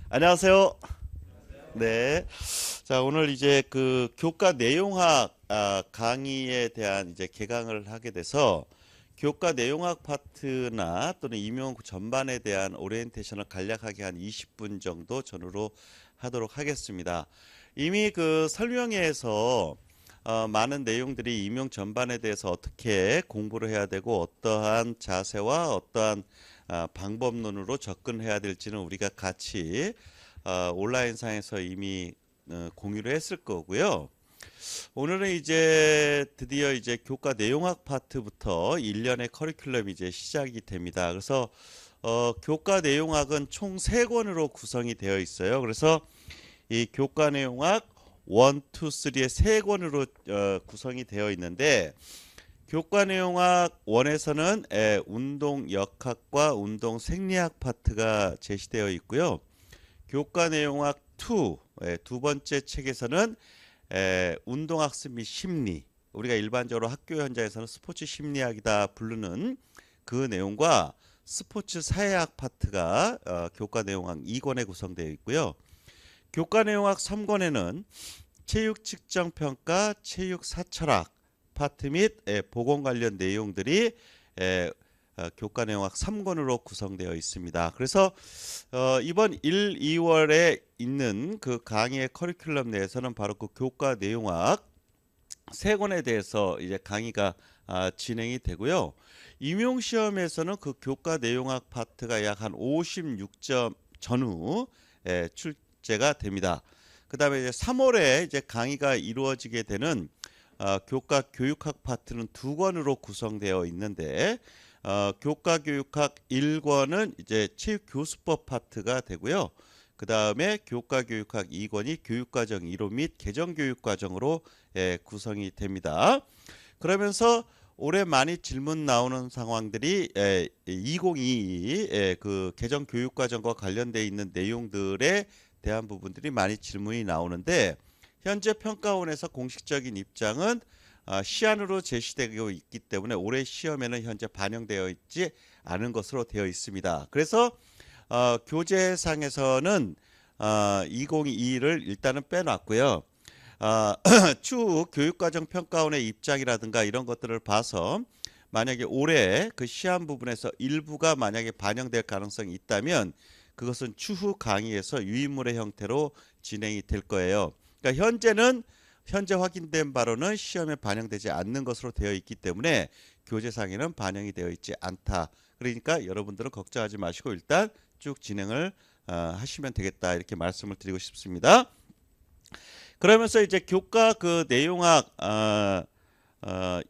안녕하세요. 네. 자, 오늘 이제 그 교과 내용학 강의에 대한 이제 개강을 하게 돼서 교과 내용학 파트나 또는 임용 전반에 대한 오리엔테이션을 간략하게 한 20분 정도 전후로 하도록 하겠습니다. 이미 그 설명회에서 많은 내용들이 임용 전반에 대해서 어떻게 공부를 해야 되고 어떠한 자세와 어떠한 방법론으로 접근해야 될지는 우리가 같이 온라인상에서 이미 공유를 했을 거고요. 오늘은 이제 드디어 이제 교과 내용학 파트부터 1년의 커리큘럼이 이제 시작이 됩니다. 그래서 교과 내용학은 총 3권으로 구성이 되어 있어요. 그래서 이 교과 내용학 1, 2, 3의 3권으로 구성이 되어 있는데 교과 내용학 1에서는 운동 역학과 운동 생리학 파트가 제시되어 있고요. 교과 내용학 2, 두 번째 책에서는 운동학습 및 심리, 우리가 일반적으로 학교 현장에서는 스포츠 심리학이다 부르는 그 내용과 스포츠 사회학 파트가 교과 내용학 2권에 구성되어 있고요. 교과 내용학 3권에는 체육 측정 평가, 체육 사철학 파트 및 보건 관련 내용들이 교과 내용학 3권으로 구성되어 있습니다. 그래서 이번 1, 2월에 있는 그 강의의 커리큘럼 내에서는 바로 그 교과 내용학 3권에 대해서 이제 강의가 진행이 되고요. 임용 시험에서는 그 교과 내용학 파트가 약 한 56점 전후 출제가 됩니다. 그다음에 이제 3월에 이제 강의가 이루어지게 되는 교과 교육학 파트는 2권으로 구성되어 있는데 교과 교육학 1권은 이제 체육 교수법 파트가 되고요. 그 다음에 교과 교육학 2권이 교육과정 이론 및 개정 교육과정으로 구성이 됩니다. 그러면서 올해 많이 질문 나오는 상황들이 2022 그 개정 교육과정과 관련되어 있는 내용들에 대한 부분들이 많이 질문이 나오는데 현재 평가원에서 공식적인 입장은 시안으로 제시되고 있기 때문에 올해 시험에는 현재 반영되어 있지 않은 것으로 되어 있습니다. 그래서 교재상에서는 2022를 일단은 빼놨고요. 추후 교육과정 평가원의 입장이라든가 이런 것들을 봐서 만약에 올해 그 시안 부분에서 일부가 만약에 반영될 가능성이 있다면 그것은 추후 강의에서 유인물의 형태로 진행이 될 거예요. 그러니까 현재 확인된 바로는 시험에 반영되지 않는 것으로 되어 있기 때문에 교재상에는 반영이 되어 있지 않다. 그러니까 여러분들은 걱정하지 마시고 일단 쭉 진행을 하시면 되겠다 이렇게 말씀을 드리고 싶습니다. 그러면서 이제 교과 그 내용학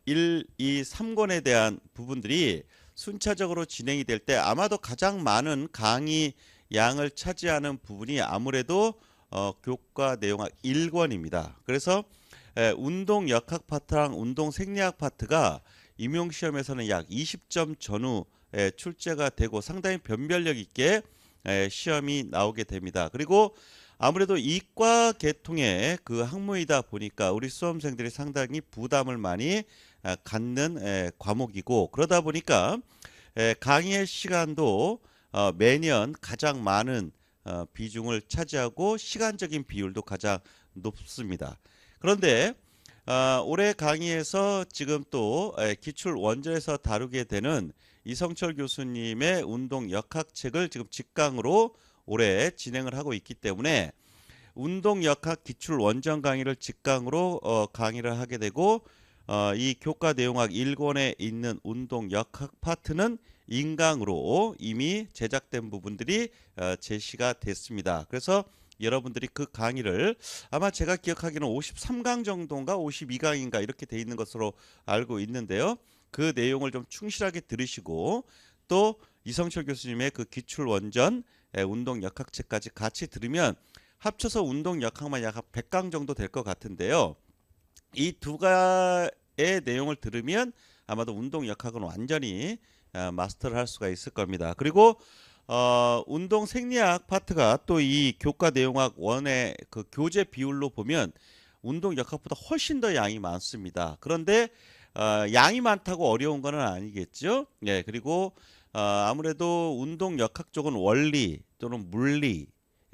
1, 2, 3권에 대한 부분들이 순차적으로 진행이 될 때 아마도 가장 많은 강의 양을 차지하는 부분이 아무래도 교과 내용학 1권입니다. 그래서 운동 역학 파트랑 운동 생리학 파트가 임용 시험에서는 약 20점 전후 출제가 되고 상당히 변별력 있게 시험이 나오게 됩니다. 그리고 아무래도 이과 계통의 그 학문이다 보니까 우리 수험생들이 상당히 부담을 많이 갖는 과목이고 그러다 보니까 강의의 시간도 매년 가장 많은 비중을 차지하고 시간적인 비율도 가장 높습니다. 그런데 올해 강의에서 지금 또 기출 원저에서 다루게 되는 이성철 교수님의 운동 역학책을 지금 직강으로 올해 진행을 하고 있기 때문에 운동 역학 기출 원전 강의를 직강으로 강의를 하게 되고 이 교과 내용학 1권에 있는 운동 역학 파트는 인강으로 이미 제작된 부분들이 제시가 됐습니다. 그래서 여러분들이 그 강의를 아마 제가 기억하기로는 53강 정도인가 52강인가 이렇게 돼 있는 것으로 알고 있는데요. 그 내용을 좀 충실하게 들으시고 또 이성철 교수님의 그 기출 원전 운동 역학책까지 같이 들으면 합쳐서 운동 역학만 약 100강 정도 될 것 같은데요. 이 두 가의 내용을 들으면 아마도 운동 역학은 완전히 마스터를 할 수가 있을 겁니다. 그리고 운동 생리학 파트가 또 이 교과 내용학 원의 그 교재 비율로 보면 운동 역학보다 훨씬 더 양이 많습니다. 그런데 양이 많다고 어려운 건 아니겠죠. 그리고 아무래도 운동 역학 쪽은 원리 또는 물리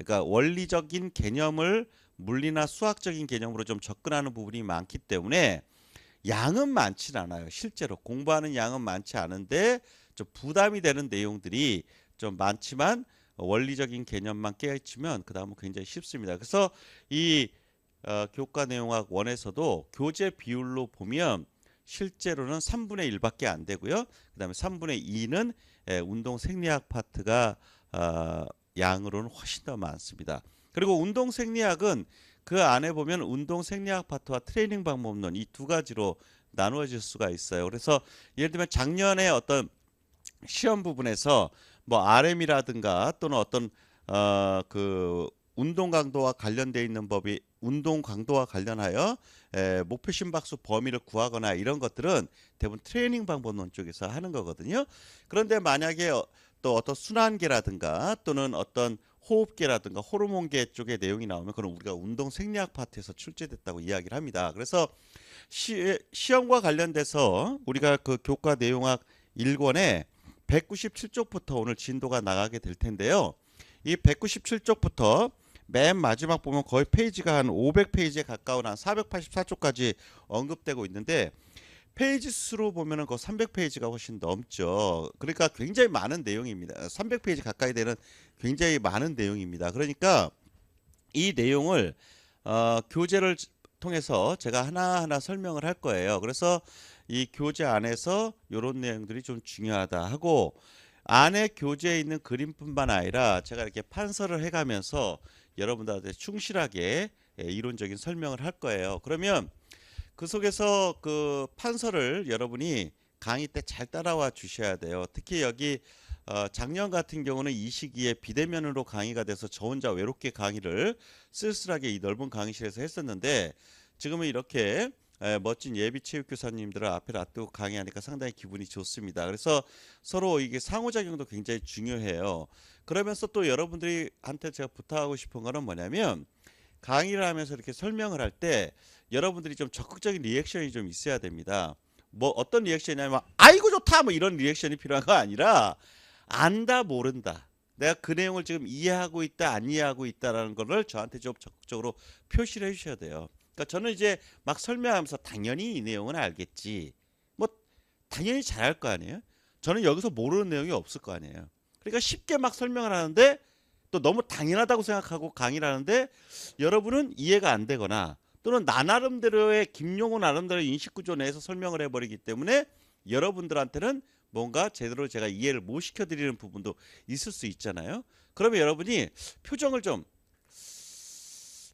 그러니까 원리적인 개념을 물리나 수학적인 개념으로 좀 접근하는 부분이 많기 때문에 양은 많진 않아요. 실제로 공부하는 양은 많지 않은데 좀 부담이 되는 내용들이 좀 많지만 원리적인 개념만 깨우치면 그 다음은 굉장히 쉽습니다. 그래서 이 교과 내용학 1에서도 교재 비율로 보면 실제로는 3분의 1밖에 안 되고요. 그 다음에 3분의 2는 운동 생리학 파트가 양으로는 훨씬 더 많습니다. 그리고 운동 생리학은 그 안에 보면 운동 생리학 파트와 트레이닝 방법론 이 두 가지로 나누어질 수가 있어요. 그래서 예를 들면 작년에 어떤 시험 부분에서 뭐 RM이라든가 또는 어떤 그 운동 강도와 관련돼 있는 법이 운동 강도와 관련하여 목표 심박수 범위를 구하거나 이런 것들은 대부분 트레이닝 방법론 쪽에서 하는 거거든요. 그런데 만약에 또 어떤 순환계라든가 또는 어떤 호흡계라든가 호르몬계 쪽의 내용이 나오면 그건 우리가 운동 생리학 파트에서 출제됐다고 이야기를 합니다. 그래서 시험과 관련돼서 우리가 그 교과 내용학 1권에 197쪽부터 오늘 진도가 나가게 될 텐데요. 이 197쪽부터 맨 마지막 보면 거의 페이지가 한 500페이지에 가까운 한 484쪽까지 언급되고 있는데 페이지 수로 보면은 그 300페이지가 훨씬 넘죠. 그러니까 굉장히 많은 내용입니다. 300페이지 가까이 되는 굉장히 많은 내용입니다. 그러니까 이 내용을 교재를 통해서 제가 하나하나 설명을 할 거예요. 그래서 이 교재 안에서 이런 내용들이 좀 중요하다 하고 안에 교재에 있는 그림뿐만 아니라 제가 이렇게 판서를 해가면서 여러분들한테 충실하게 이론적인 설명을 할 거예요. 그러면 그 속에서 그 판서를 여러분이 강의 때 잘 따라와 주셔야 돼요. 특히 여기 작년 같은 경우는 이 시기에 비대면으로 강의가 돼서 저 혼자 외롭게 강의를 쓸쓸하게 이 넓은 강의실에서 했었는데 지금은 이렇게 멋진 예비 체육교사님들을 앞에 놔두고 강의하니까 상당히 기분이 좋습니다. 그래서 서로 이게 상호작용도 굉장히 중요해요. 그러면서 또 여러분들이 한테 제가 부탁하고 싶은 거는 뭐냐면 강의를 하면서 이렇게 설명을 할 때 여러분들이 좀 적극적인 리액션이 좀 있어야 됩니다. 뭐 어떤 리액션이냐면 아이고 좋다 뭐 이런 리액션이 필요한 거 아니라 안다 모른다. 내가 그 내용을 지금 이해하고 있다 안 이해하고 있다라는 거를 저한테 좀 적극적으로 표시를 해주셔야 돼요. 그러니까 저는 이제 막 설명하면서 당연히 이 내용은 알겠지. 뭐 당연히 잘할 거 아니에요. 저는 여기서 모르는 내용이 없을 거 아니에요. 그러니까 쉽게 막 설명을 하는데 또 너무 당연하다고 생각하고 강의를 하는데 여러분은 이해가 안 되거나 또는 나 나름대로의 김용호 나름대로의 인식구조 내에서 설명을 해버리기 때문에 여러분들한테는 뭔가 제대로 제가 이해를 못 시켜드리는 부분도 있을 수 있잖아요. 그러면 여러분이 표정을 좀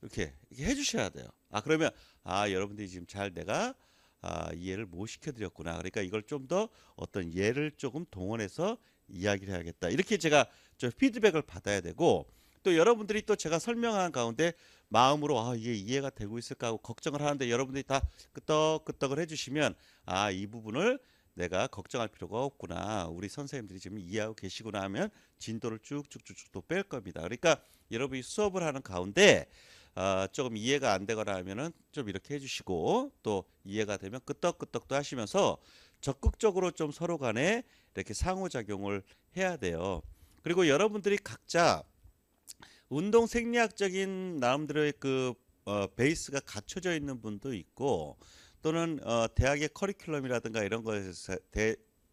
이렇게 해주셔야 돼요. 그러면 여러분들이 지금 잘 내가 이해를 못 시켜드렸구나. 그러니까 이걸 좀 더 어떤 예를 조금 동원해서 이야기를 해야겠다. 이렇게 제가 저 피드백을 받아야 되고 또 여러분들이 또 제가 설명한 가운데 마음으로 이게 이해가 되고 있을까 하고 걱정을 하는데 여러분들이 다 끄떡끄떡을 해주시면 이 부분을 내가 걱정할 필요가 없구나. 우리 선생님들이 지금 이해하고 계시구나 하면 진도를 쭉쭉쭉쭉 또 뺄 겁니다. 그러니까 여러분이 수업을 하는 가운데 조금 이해가 안 되거나 하면은 좀 이렇게 해주시고 또 이해가 되면 끄떡끄떡도 하시면서 적극적으로 좀 서로 간에 이렇게 상호작용을 해야 돼요. 그리고 여러분들이 각자 운동 생리학적인 나름대로의 그 베이스가 갖춰져 있는 분도 있고 또는 대학의 커리큘럼이라든가 이런 거에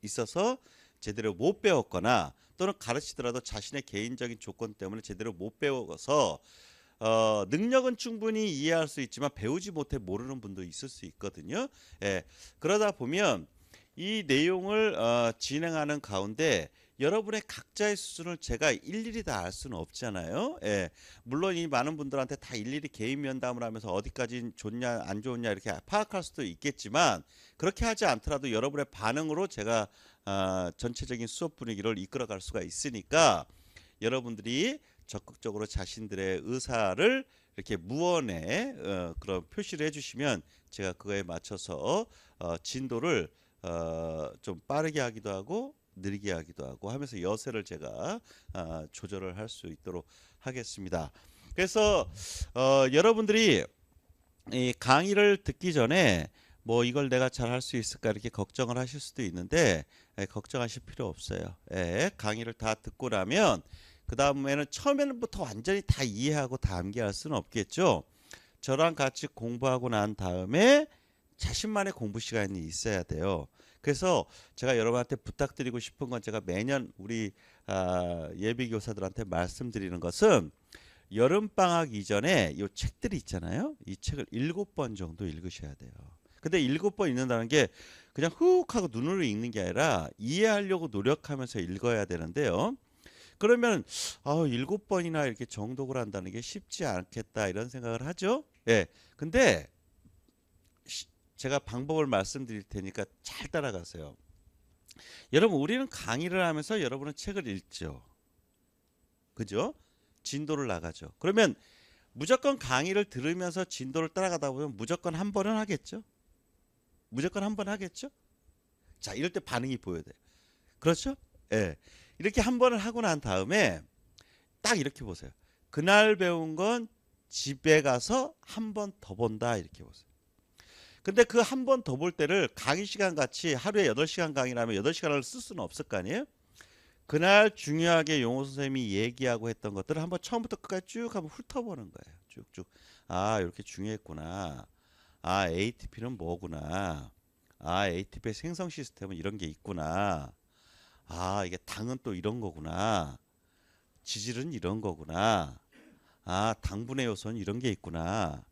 있어서 제대로 못 배웠거나 또는 가르치더라도 자신의 개인적인 조건 때문에 제대로 못 배워서 능력은 충분히 이해할 수 있지만 배우지 못해 모르는 분도 있을 수 있거든요. 그러다 보면 이 내용을 진행하는 가운데 여러분의 각자의 수준을 제가 일일이 다 알 수는 없잖아요. 물론 이 많은 분들한테 다 일일이 개인 면담을 하면서 어디까지 좋냐 안 좋냐 이렇게 파악할 수도 있겠지만 그렇게 하지 않더라도 여러분의 반응으로 제가 전체적인 수업 분위기를 이끌어갈 수가 있으니까 여러분들이 적극적으로 자신들의 의사를 이렇게 무언에 그런 표시를 해주시면 제가 그거에 맞춰서 진도를 좀 빠르게 하기도 하고 느리게 하기도 하고 하면서 여세를 제가 조절을 할 수 있도록 하겠습니다. 그래서 여러분들이 이 강의를 듣기 전에 뭐 이걸 내가 잘 할 수 있을까 이렇게 걱정을 하실 수도 있는데 걱정하실 필요 없어요. 강의를 다 듣고 나면 그 다음에는 처음에는부터 완전히 다 이해하고 다 암기할 수는 없겠죠. 저랑 같이 공부하고 난 다음에 자신만의 공부 시간이 있어야 돼요. 그래서 제가 여러분한테 부탁드리고 싶은 건 제가 매년 우리 예비 교사들한테 말씀드리는 것은 여름방학 이전에 이 책들이 있잖아요. 이 책을 7번 정도 읽으셔야 돼요. 근데 7번 읽는다는 게 그냥 훅 하고 눈으로 읽는 게 아니라 이해하려고 노력하면서 읽어야 되는데요. 그러면 7번이나 이렇게 정독을 한다는 게 쉽지 않겠다 이런 생각을 하죠. 예. 근데 제가 방법을 말씀드릴 테니까 잘 따라가세요. 여러분, 우리는 강의를 하면서 여러분은 책을 읽죠. 그죠? 진도를 나가죠. 그러면 무조건 강의를 들으면서 진도를 따라가다 보면 무조건 한 번은 하겠죠. 무조건 한 번 하겠죠. 자, 이럴 때 반응이 보여야 돼요. 그렇죠? 예. 이렇게 한 번을 하고 난 다음에 딱 이렇게 보세요. 그날 배운 건 집에 가서 한 번 더 본다 이렇게 보세요. 근데 그 한 번 더 볼 때를 강의 시간 같이 하루에 8시간 강의라면 8시간을 쓸 수는 없을 거 아니에요? 그날 중요하게 용호 선생님이 얘기하고 했던 것들을 한번 처음부터 끝까지 쭉 한번 훑어보는 거예요. 쭉쭉. 이렇게 중요했구나. ATP는 뭐구나. ATP의 생성 시스템은 이런 게 있구나. 이게 당은 또 이런 거구나. 지질은 이런 거구나. 당분해 요소는 이런 게 있구나.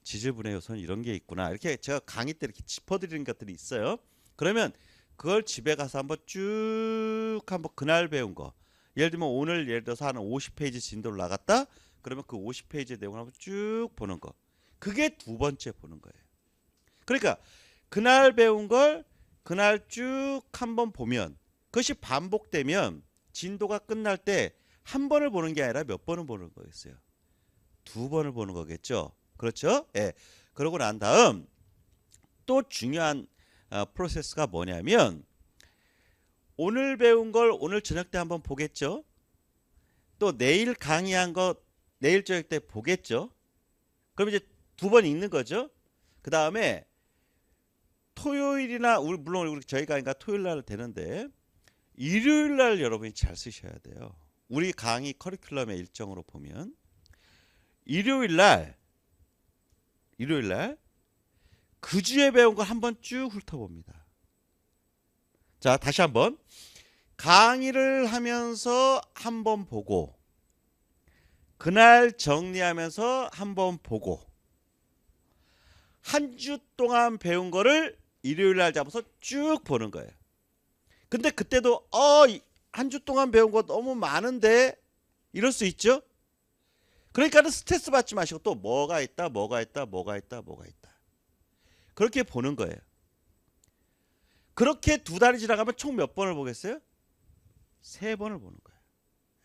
지질분해 요소는 이런 게 있구나. 이렇게 제가 강의 때 이렇게 짚어드리는 것들이 있어요. 그러면 그걸 집에 가서 한번 쭉 한번 그날 배운 거. 예를 들면 오늘 예를 들어서 한 50페이지 진도를 나갔다. 그러면 그 50페이지 내용을 한번 쭉 보는 거. 그게 두 번째 보는 거예요. 그러니까 그날 배운 걸 그날 쭉 한번 보면 그것이 반복되면 진도가 끝날 때 한 번을 보는 게 아니라 몇 번을 보는 거겠어요. 두 번을 보는 거겠죠. 그렇죠? 예. 그러고 난 다음 또 중요한 프로세스가 뭐냐면 오늘 배운 걸 오늘 저녁 때 한번 보겠죠. 또 내일 강의한 거 내일 저녁 때 보겠죠. 그럼 이제 두 번 읽는 거죠. 그 다음에 토요일이나 물론 우리 저희 강의가 토요일 날 되는데 일요일 날 여러분이 잘 쓰셔야 돼요. 우리 강의 커리큘럼의 일정으로 보면 일요일 날 그 주에 배운 걸 한번 쭉 훑어봅니다. 자, 다시 한번 강의를 하면서 한번 보고 그날 정리하면서 한번 보고 한 주 동안 배운 거를 일요일 날 잡아서 쭉 보는 거예요. 근데 그때도 한 주 동안 배운 거 너무 많은데 이럴 수 있죠. 그러니까는 스트레스 받지 마시고 또 뭐가 있다 그렇게 보는 거예요. 그렇게 두 달이 지나가면 총 몇 번을 보겠어요? 3번을 보는 거예요.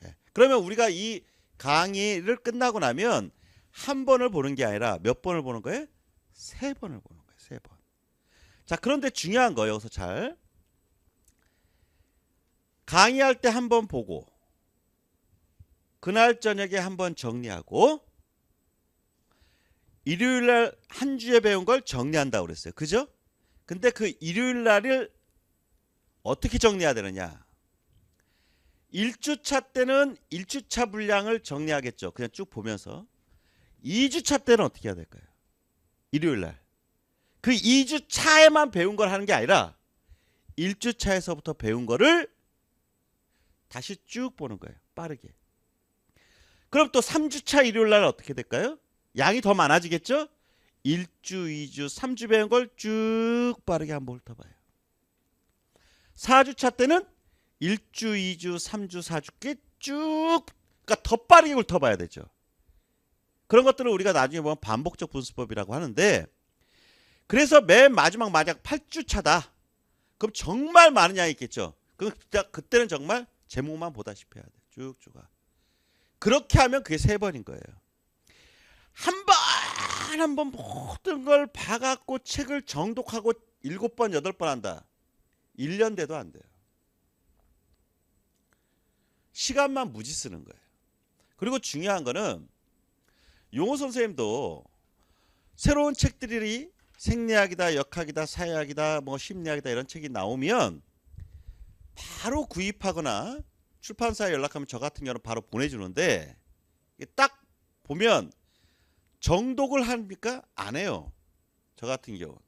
예. 그러면 우리가 이 강의를 끝나고 나면 한 번을 보는 게 아니라 몇 번을 보는 거예요? 3번을 보는 거예요. 3번. 자, 그런데 중요한 거 여기서 잘 강의할 때 한 번 보고 그날 저녁에 한번 정리하고 일요일 날 한 주에 배운 걸 정리한다고 그랬어요. 그죠? 근데 그 일요일 날을 어떻게 정리해야 되느냐? 1주차 때는 1주차 분량을 정리하겠죠. 그냥 쭉 보면서. 2주차 때는 어떻게 해야 될까요? 일요일 날. 그 2주차에만 배운 걸 하는 게 아니라 1주차에서부터 배운 거를 다시 쭉 보는 거예요. 빠르게. 그럼 또 3주차 일요일 날 어떻게 될까요? 양이 더 많아지겠죠? 1주, 2주, 3주 배운 걸 쭉 빠르게 한번 훑어봐요. 4주차 때는 1주, 2주, 3주, 4주께 쭉 그러니까 더 빠르게 훑어봐야 되죠. 그런 것들을 우리가 나중에 보면 반복적 분수법이라고 하는데 그래서 맨 마지막 8주차다. 그럼 정말 많은 양이 있겠죠. 그때는 정말 제목만 보다시피 해야 돼. 쭉쭉. 그렇게 하면 그게 3번인 거예요. 한 번 모든 걸 봐갖고 책을 정독하고 7번, 8번 한다. 1년 돼도 안 돼요. 시간만 무지 쓰는 거예요. 그리고 중요한 거는 용호 선생님도 새로운 책들이 생리학이다, 역학이다, 사회학이다, 뭐 심리학이다 이런 책이 나오면 바로 구입하거나 출판사에 연락하면 저 같은 경우는 바로 보내주는데 딱 보면 정독을 합니까? 안 해요. 저 같은 경우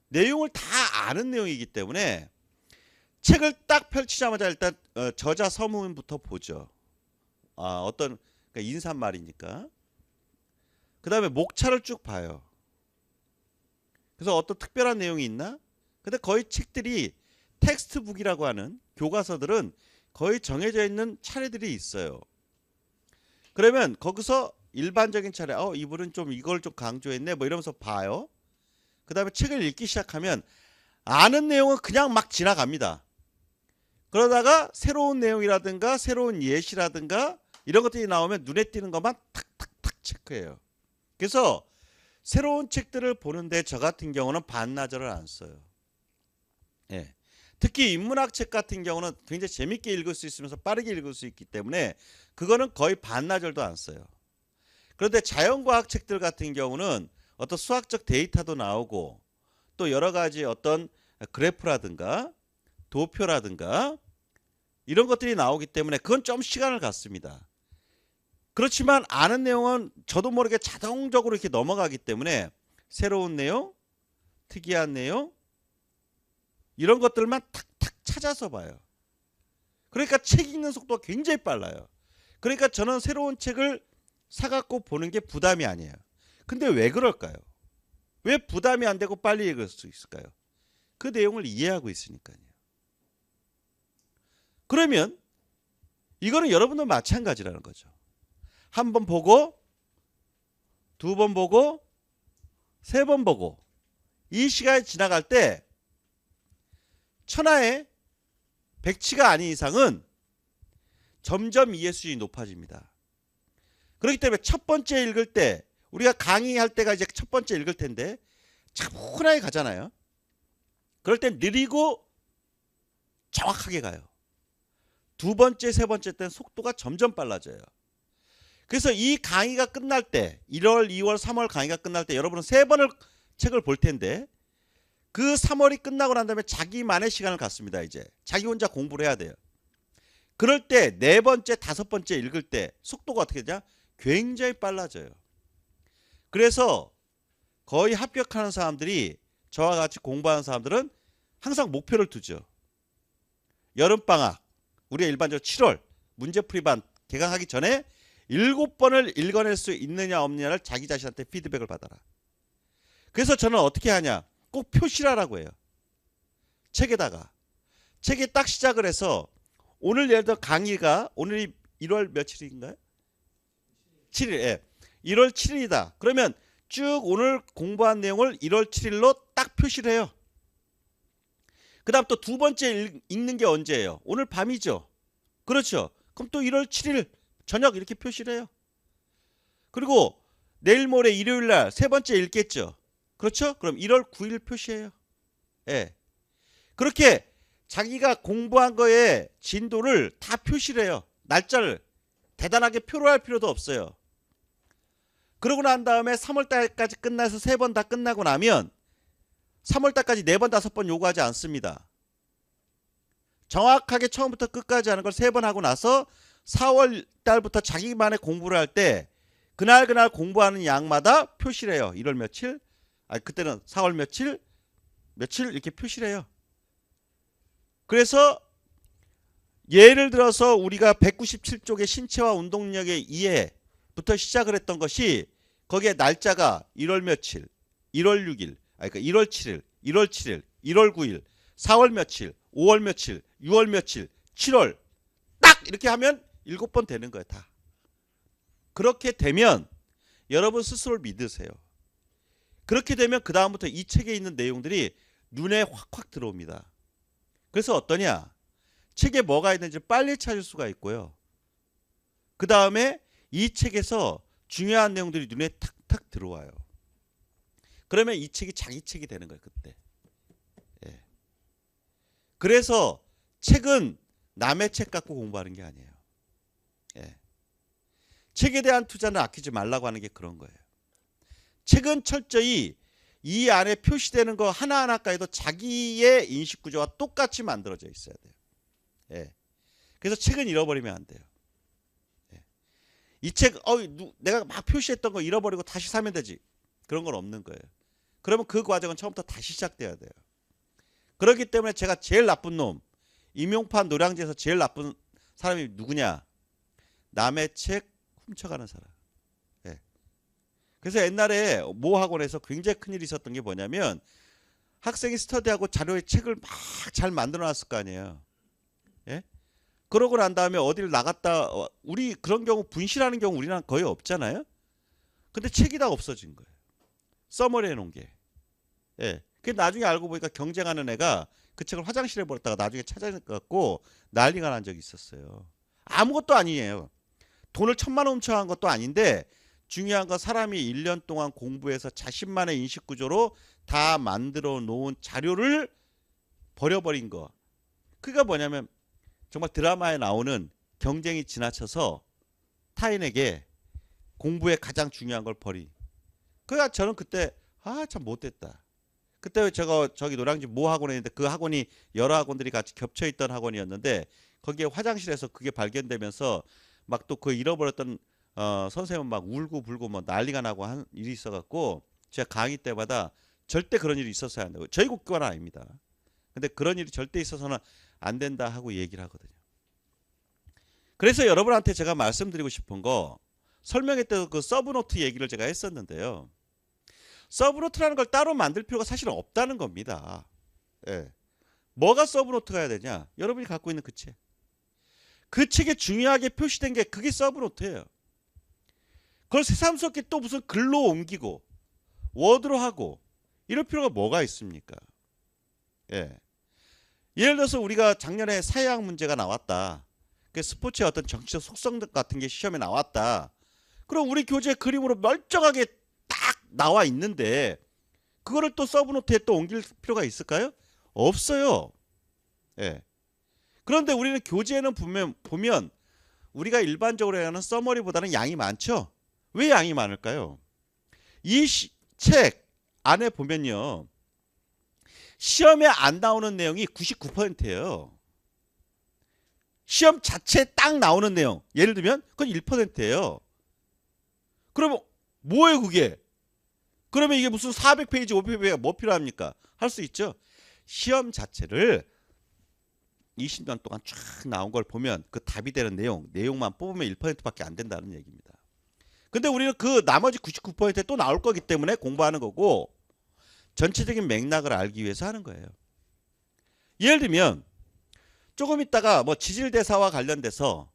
내용을 다 아는 내용이기 때문에 책을 딱 펼치자마자 일단 저자 서문부터 보죠. 어떤 그러니까 인사말이니까. 그 다음에 목차를 쭉 봐요. 그래서 어떤 특별한 내용이 있나? 근데 거의 책들이 텍스트북이라고 하는 교과서들은 거의 정해져 있는 차례들이 있어요. 그러면 거기서 일반적인 차례, 이분은 좀 이걸 좀 강조했네, 뭐 이러면서 봐요. 그 다음에 책을 읽기 시작하면 아는 내용은 그냥 막 지나갑니다. 그러다가 새로운 내용이라든가 새로운 예시라든가 이런 것들이 나오면 눈에 띄는 것만 탁탁탁 체크해요. 그래서 새로운 책들을 보는데 저 같은 경우는 반나절을 안 써요. 예. 특히 인문학 책 같은 경우는 굉장히 재밌게 읽을 수 있으면서 빠르게 읽을 수 있기 때문에 그거는 거의 반나절도 안 써요. 그런데 자연과학 책들 같은 경우는 어떤 수학적 데이터도 나오고 또 여러 가지 어떤 그래프라든가 도표라든가 이런 것들이 나오기 때문에 그건 좀 시간을 갖습니다. 그렇지만 아는 내용은 저도 모르게 자동적으로 이렇게 넘어가기 때문에 새로운 내용, 특이한 내용 이런 것들만 탁탁 찾아서 봐요. 그러니까 책 읽는 속도가 굉장히 빨라요. 그러니까 저는 새로운 책을 사갖고 보는 게 부담이 아니에요. 근데 왜 그럴까요? 왜 부담이 안 되고 빨리 읽을 수 있을까요? 그 내용을 이해하고 있으니까요. 그러면 이거는 여러분도 마찬가지라는 거죠. 한 번 보고 두 번 보고 세 번 보고 이 시간이 지나갈 때 천하의 백치가 아닌 이상은 점점 이해 수준이 높아집니다. 그렇기 때문에 첫 번째 읽을 때 우리가 강의할 때가 이제 첫 번째 읽을 텐데 차분하게 가잖아요. 그럴 땐 느리고 정확하게 가요. 두 번째, 세 번째 때는 속도가 점점 빨라져요. 그래서 이 강의가 끝날 때 1월, 2월, 3월 강의가 끝날 때 여러분은 세 번을 책을 볼 텐데 그 3월이 끝나고 난 다음에 자기만의 시간을 갖습니다. 이제 자기 혼자 공부를 해야 돼요. 그럴 때 네 번째, 다섯 번째 읽을 때 속도가 어떻게 되냐? 굉장히 빨라져요. 그래서 거의 합격하는 사람들이 저와 같이 공부하는 사람들은 항상 목표를 두죠. 여름방학 우리가 일반적으로 7월 문제풀이반 개강하기 전에 7번을 읽어낼 수 있느냐 없느냐를 자기 자신한테 피드백을 받아라. 그래서 저는 어떻게 하냐? 꼭 표시를 하라고 해요. 책에다가. 책에 딱 시작을 해서 오늘 예를 들어 강의가 오늘이 1월 며칠인가요? 7일. 예. 1월 7일이다. 그러면 쭉 오늘 공부한 내용을 1월 7일로 딱 표시를 해요. 그 다음 또 두 번째 읽는 게 언제예요? 오늘 밤이죠. 그렇죠. 그럼 또 1월 7일 저녁 이렇게 표시를 해요. 그리고 내일 모레 일요일 날 세 번째 읽겠죠. 그렇죠? 그럼 1월 9일 표시해요. 예. 그렇게 자기가 공부한 거에 진도를 다 표시를 해요. 날짜를 대단하게 표로 할 필요도 없어요. 그러고 난 다음에 3월달까지 끝나서 세 번 다 끝나고 나면 3월달까지 4번, 5번 요구하지 않습니다. 정확하게 처음부터 끝까지 하는 걸 3번 하고 나서 4월달부터 자기만의 공부를 할 때 그날 공부하는 양마다 표시를 해요. 1월 며칠, 그때는 4월 며칠 이렇게 표시를 해요. 그래서 예를 들어서 우리가 197쪽의 신체와 운동력의 이해부터 시작을 했던 것이 거기에 날짜가 1월 며칠, 1월 6일, 그러니까 1월 7일, 1월 7일, 1월 9일, 4월 며칠, 5월 며칠, 6월 며칠, 7월 딱 이렇게 하면 7번 되는 거예요. 다. 그렇게 되면 여러분 스스로를 믿으세요. 그렇게 되면 그 다음부터 이 책에 있는 내용들이 눈에 확확 들어옵니다. 그래서 어떠냐? 책에 뭐가 있는지 빨리 찾을 수가 있고요. 그 다음에 이 책에서 중요한 내용들이 눈에 탁탁 들어와요. 그러면 이 책이 자기 책이 되는 거예요. 그때. 예. 그래서 책은 남의 책 갖고 공부하는 게 아니에요. 예. 책에 대한 투자는 아끼지 말라고 하는 게 그런 거예요. 책은 철저히 이 안에 표시되는 거 하나하나까지도 자기의 인식구조와 똑같이 만들어져 있어야 돼요. 예. 그래서 책은 잃어버리면 안 돼요. 예. 이 책 내가 막 표시했던 거 잃어버리고 다시 사면 되지. 그런 건 없는 거예요. 그러면 그 과정은 처음부터 다시 시작돼야 돼요. 그렇기 때문에 제가 제일 나쁜 놈, 임용판 노량진에서 제일 나쁜 사람이 누구냐? 남의 책 훔쳐가는 사람. 예. 그래서 옛날에 모 학원에서 굉장히 큰일이 있었던 게 뭐냐면 학생이 스터디하고 자료에 책을 막 잘 만들어 놨을 거 아니에요. 예? 그러고 난 다음에 어디를 나갔다 우리 그런 경우 분실하는 경우 우리나라 거의 없잖아요. 근데 책이 다 없어진 거예요. 써머리 해놓은 게. 예. 그 나중에 알고 보니까 경쟁하는 애가 그 책을 화장실에 버렸다가 나중에 찾아갖고 난리가 난 적이 있었어요. 아무것도 아니에요. 돈을 1,000만 원 훔쳐간 것도 아닌데 중요한 건 사람이 1년 동안 공부해서 자신만의 인식 구조로 다 만들어 놓은 자료를 버려버린 거. 그게 뭐냐면 정말 드라마에 나오는 경쟁이 지나쳐서 타인에게 공부에 가장 중요한 걸 버리. 그러니까 저는 그때 참 못됐다. 그때 제가 저기 노량진 모 학원에 있는데 그 학원이 여러 학원들이 같이 겹쳐 있던 학원이었는데 거기에 화장실에서 그게 발견되면서 막 또 그 잃어버렸던 선생님은 막 울고 불고 뭐 난리가 나고 한 일이 있어갖고 제가 강의 때마다 절대 그런 일이 있었어야 한다고. 저희 국가는 아닙니다. 근데 그런 일이 절대 있어서는 안 된다 하고 얘기를 하거든요. 그래서 여러분한테 제가 말씀드리고 싶은 거 설명회 때도 그 서브노트 얘기를 제가 했었는데요. 서브노트라는 걸 따로 만들 필요가 사실은 없다는 겁니다. 예. 뭐가 서브노트가 해야 되냐? 여러분이 갖고 있는 그 책. 그 책에 중요하게 표시된 게 그게 서브노트예요. 그걸 새삼스럽게 또 무슨 글로 옮기고 워드로 하고 이럴 필요가 뭐가 있습니까? 예. 예를 들어서 우리가 작년에 사회학 문제가 나왔다. 그 스포츠의 어떤 정치적 속성 같은 게 시험에 나왔다. 그럼 우리 교재 그림으로 멀쩡하게 딱 나와 있는데 그거를 또 서브노트에 또 옮길 필요가 있을까요? 없어요. 예. 그런데 우리는 교재에는 보면 우리가 일반적으로 하는 서머리보다는 양이 많죠. 왜 양이 많을까요? 이 책 안에 보면요. 시험에 안 나오는 내용이 99%예요. 시험 자체에 딱 나오는 내용. 예를 들면 그건 1%예요. 그러면 뭐예요 그게? 그러면 이게 무슨 400페이지, 500페이지가 뭐 필요합니까? 할 수 있죠. 시험 자체를 20년 동안 쫙 나온 걸 보면 그 답이 되는 내용만 뽑으면 1%밖에 안 된다는 얘기입니다. 근데 우리는 그 나머지 99%에 또 나올 거기 때문에 공부하는 거고 전체적인 맥락을 알기 위해서 하는 거예요. 예를 들면 조금 있다가 뭐 지질대사와 관련돼서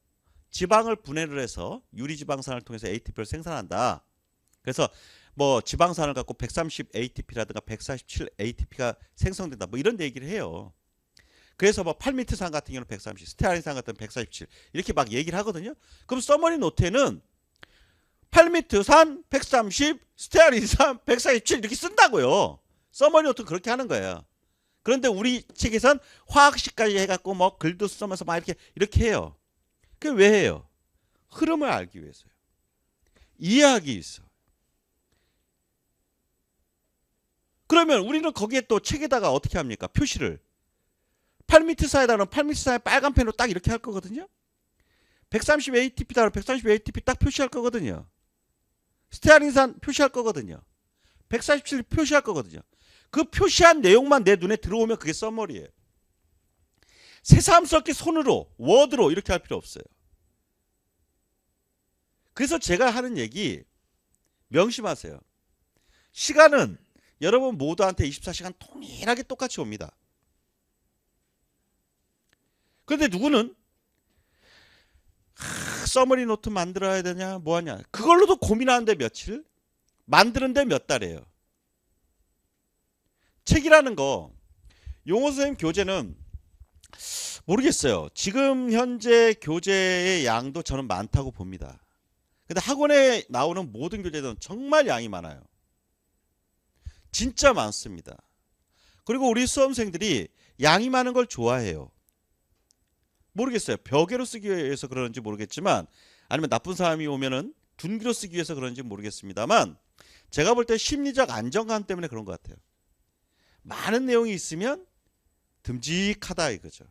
지방을 분해를 해서 유리지방산을 통해서 ATP를 생산한다. 그래서 뭐 지방산을 갖고 130 ATP라든가 147 ATP가 생성된다. 뭐 이런 얘기를 해요. 그래서 뭐 팔미트산 같은 경우는 130, 스테아린산 같은 경우는 147 이렇게 막 얘기를 하거든요. 그럼 서머리 노트에는 팔미트산 130, 스테아린산 147 이렇게 쓴다고요. 서머리 노트는 그렇게 하는 거예요. 그런데 우리 책에선 화학식까지 해갖고 뭐 글도 쓰면서 막 이렇게 해요. 그게 왜 해요? 흐름을 알기 위해서요. 이해하기 위해서. 그러면 우리는 거기에 또 책에다가 어떻게 합니까? 표시를. 팔미트산에다가는 팔미트산에 빨간 펜으로 딱 이렇게 할 거거든요. 130 ATP다는 130 ATP 딱 표시할 거거든요. 스테아린산 표시할 거거든요. 147 표시할 거거든요. 그 표시한 내용만 내 눈에 들어오면 그게 서머리예요. 새삼스럽게 손으로 워드로 이렇게 할 필요 없어요. 그래서 제가 하는 얘기 명심하세요. 시간은 여러분 모두한테 24시간 동일하게 똑같이 옵니다. 그런데 누구는 서머리 노트 만들어야 되냐 뭐하냐 그걸로도 고민하는데 며칠 만드는데 몇 달이에요. 책이라는 거 용어 선생님 교재는 모르겠어요. 지금 현재 교재의 양도 저는 많다고 봅니다. 근데 학원에 나오는 모든 교재들은 정말 양이 많아요. 진짜 많습니다. 그리고 우리 수험생들이 양이 많은 걸 좋아해요. 모르겠어요. 벽에로 쓰기 위해서 그러는지 모르겠지만 아니면 나쁜 사람이 오면은 둔기로 쓰기 위해서 그런지 모르겠습니다만 제가 볼 때 심리적 안정감 때문에 그런 것 같아요. 많은 내용이 있으면 듬직하다 이거죠.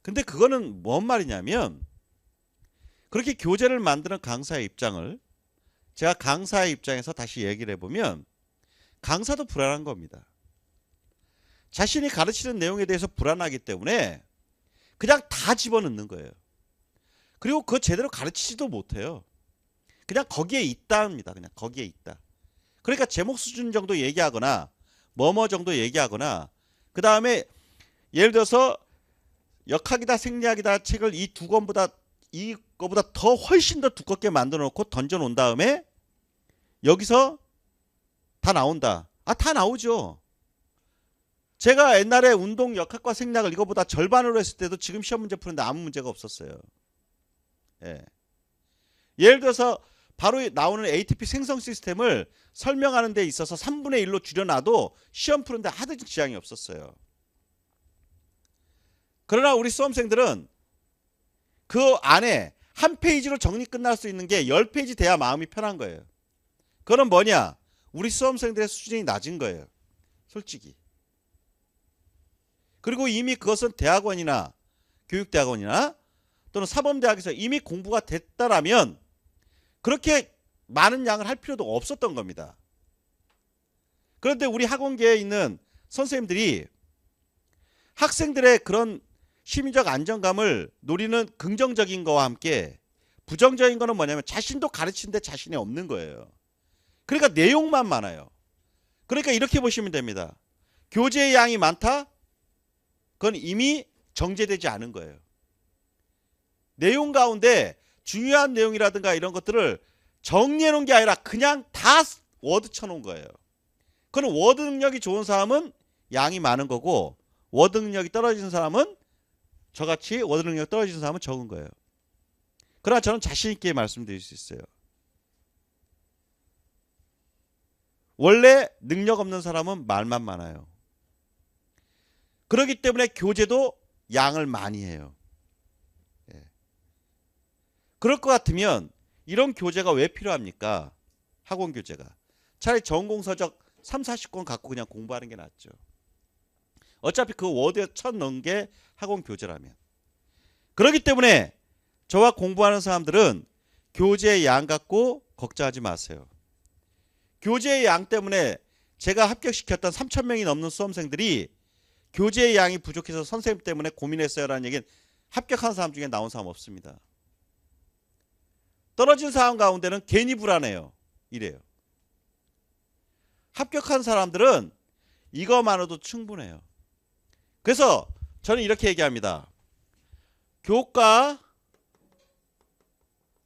근데 그거는 뭔 말이냐면 그렇게 교재를 만드는 강사의 입장을 제가 강사의 입장에서 다시 얘기를 해보면 강사도 불안한 겁니다. 자신이 가르치는 내용에 대해서 불안하기 때문에 그냥 다 집어넣는 거예요. 그리고 그거 제대로 가르치지도 못해요. 그냥 거기에 있다 합니다. 그냥 거기에 있다. 그러니까 제목 수준 정도 얘기하거나 뭐뭐 정도 얘기하거나 그 다음에 예를 들어서 역학이다 생리학이다 책을 이 두 권보다 이거보다 더 훨씬 더 두껍게 만들어 놓고 던져 놓은 다음에 여기서 다 나온다. 아, 다 나오죠. 제가 옛날에 운동 역학과 생리학을 이거보다 절반으로 했을 때도 지금 시험 문제 푸는데 아무 문제가 없었어요. 예. 예를 들어서 바로 나오는 ATP 생성 시스템을 설명하는 데 있어서 3분의 1로 줄여놔도 시험 푸는데 하등 지장이 없었어요. 그러나 우리 수험생들은 그 안에 한 페이지로 정리 끝날 수 있는 게 10페이지 돼야 마음이 편한 거예요. 그건 뭐냐? 우리 수험생들의 수준이 낮은 거예요. 솔직히. 그리고 이미 그것은 대학원이나 교육대학원이나 또는 사범대학에서 이미 공부가 됐다라면 그렇게 많은 양을 할 필요도 없었던 겁니다. 그런데 우리 학원계에 있는 선생님들이 학생들의 그런 심리적 안정감을 노리는 긍정적인 거와 함께 부정적인 거는 뭐냐면 자신도 가르치는데 자신이 없는 거예요. 그러니까 내용만 많아요. 그러니까 이렇게 보시면 됩니다. 교재의 양이 많다? 그건 이미 정제되지 않은 거예요. 내용 가운데 중요한 내용이라든가 이런 것들을 정리해 놓은 게 아니라 그냥 다 워드 쳐놓은 거예요. 그건 워드 능력이 좋은 사람은 양이 많은 거고 워드 능력이 떨어지는 사람은 저같이 워드 능력이 떨어지는 사람은 적은 거예요. 그러나 저는 자신 있게 말씀드릴 수 있어요. 원래 능력 없는 사람은 말만 많아요. 그렇기 때문에 교재도 양을 많이 해요. 예. 그럴 것 같으면 이런 교재가 왜 필요합니까? 학원 교재가. 차라리 전공서적 3, 40권 갖고 그냥 공부하는 게 낫죠. 어차피 그 워드에 쳐 넣은 게 학원 교재라면. 그렇기 때문에 저와 공부하는 사람들은 교재의 양 갖고 걱정하지 마세요. 교재의 양 때문에 제가 합격시켰던 3,000명이 넘는 수험생들이 교재의 양이 부족해서 선생님 때문에 고민했어요라는 얘기는 합격한 사람 중에 나온 사람 없습니다. 떨어진 사람 가운데는 괜히 불안해요. 이래요. 합격한 사람들은 이거만으로도 충분해요. 그래서 저는 이렇게 얘기합니다. 교과,